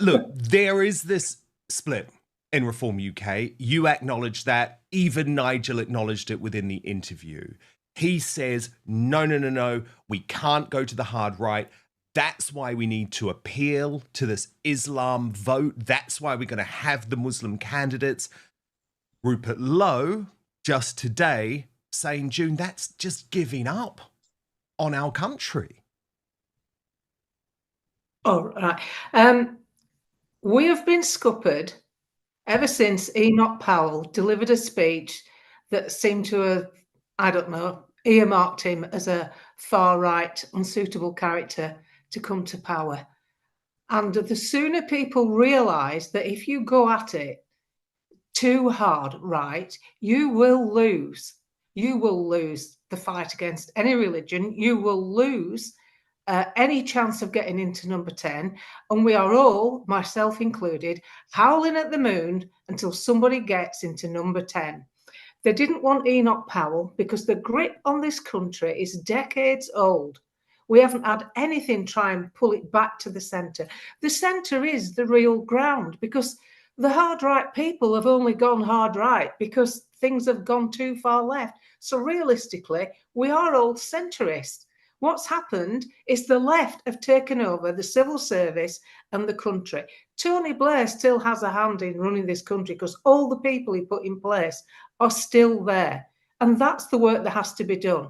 Look, there is this split in Reform UK. You acknowledge that. Even Nigel acknowledged it within the interview. He says, no, no, no, no, we can't go to the hard right. That's why we need to appeal to this Islam vote. That's why we're going to have the Muslim candidates. Rupert Lowe, just today, saying, June, that's just giving up on our country. Oh, right. We have been scuppered ever since Enoch Powell delivered a speech that seemed to have, I don't know, earmarked him as a far-right, unsuitable character to come to power. And the sooner people realise that if you go at it too hard, right, you will lose. You will lose the fight against any religion. You will lose any chance of getting into number 10. And we are all, myself included, howling at the moon until somebody gets into number 10. They didn't want Enoch Powell because the grip on this country is decades old. We haven't had anything try and pull it back to the centre. The centre is the real ground, because the hard right people have only gone hard right because things have gone too far left. So realistically, we are all centrists. What's happened is the left have taken over the civil service and the country. Tony Blair still has a hand in running this country because all the people he put in place are still there. And that's the work that has to be done.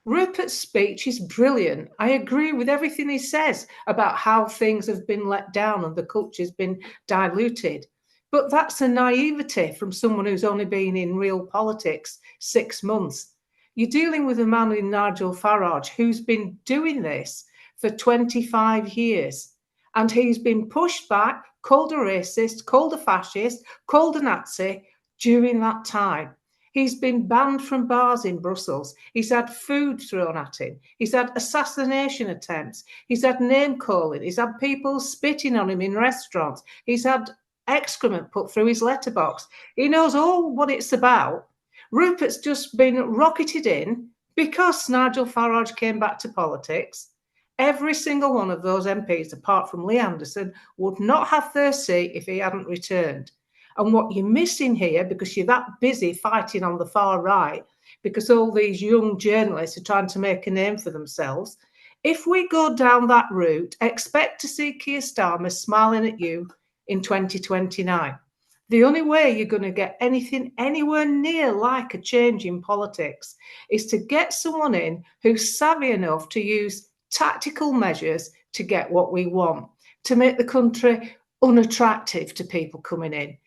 Rupert's speech is brilliant. I agree with everything he says about how things have been let down and the culture's been diluted. But that's a naivety from someone who's only been in real politics 6 months. You're dealing with a man in Nigel Farage who's been doing this for 25 years. And he's been pushed back, called a racist, called a fascist, called a Nazi during that time. He's been banned from bars in Brussels. He's had food thrown at him. He's had assassination attempts. He's had name calling. He's had people spitting on him in restaurants. He's had excrement put through his letterbox. He knows all what it's about. Rupert's just been rocketed in because Nigel Farage came back to politics. Every single one of those MPs, apart from Lee Anderson, would not have their seat if he hadn't returned. And what you're missing here, because you're that busy fighting on the far right, because all these young journalists are trying to make a name for themselves, if we go down that route, expect to see Keir Starmer smiling at you in 2029. The only way you're going to get anything anywhere near like a change in politics is to get someone in who's savvy enough to use tactical measures to get what we want, to make the country unattractive to people coming in.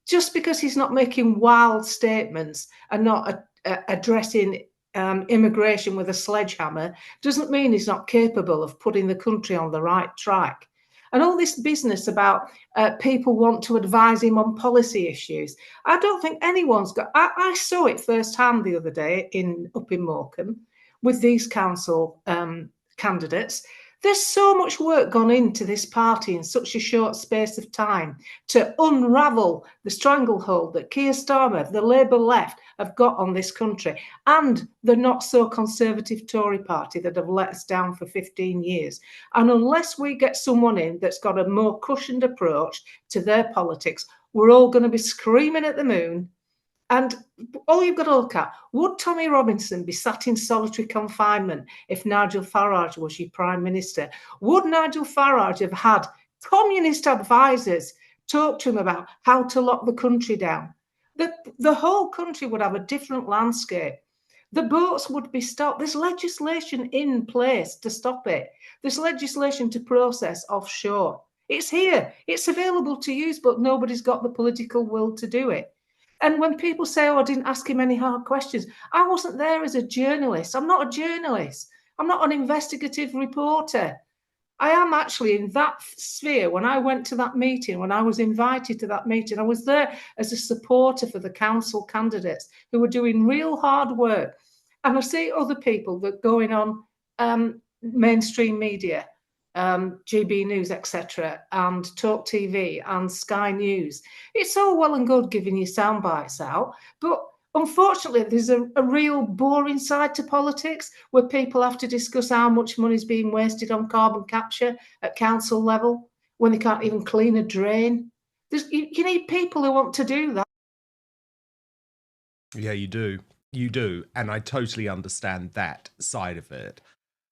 Just because he's not making wild statements and not addressing immigration with a sledgehammer doesn't mean he's not capable of putting the country on the right track. And all this business about people want to advise him on policy issues, I don't think anyone's got. I saw it firsthand the other day up in Morecambe with these council candidates. There's so much work gone into this party in such a short space of time to unravel the stranglehold that Keir Starmer, the Labour left, have got on this country, and the not so conservative Tory party that have let us down for 15 years. And unless we get someone in that's got a more cushioned approach to their politics, we're all going to be screaming at the moon. And all you've got to look at, would Tommy Robinson be sat in solitary confinement if Nigel Farage was your Prime Minister? Would Nigel Farage have had communist advisors talk to him about how to lock the country down? The whole country would have a different landscape. The boats would be stopped. There's legislation in place to stop it. There's legislation to process offshore. It's here. It's available to use, but nobody's got the political will to do it. And when people say, oh, I didn't ask him any hard questions, I wasn't there as a journalist. I'm not a journalist. I'm not an investigative reporter. I am actually in that sphere. When I went to that meeting, when I was invited to that meeting, I was there as a supporter for the council candidates who were doing real hard work. And I see other people that are going on mainstream media, GB News, etc., and Talk TV and Sky News. It's all well and good giving you sound bites out, but unfortunately, there's a real boring side to politics where people have to discuss how much money is being wasted on carbon capture at council level, when they can't even clean a drain. You need people who want to do that. Yeah, you do. You do. And I totally understand that side of it.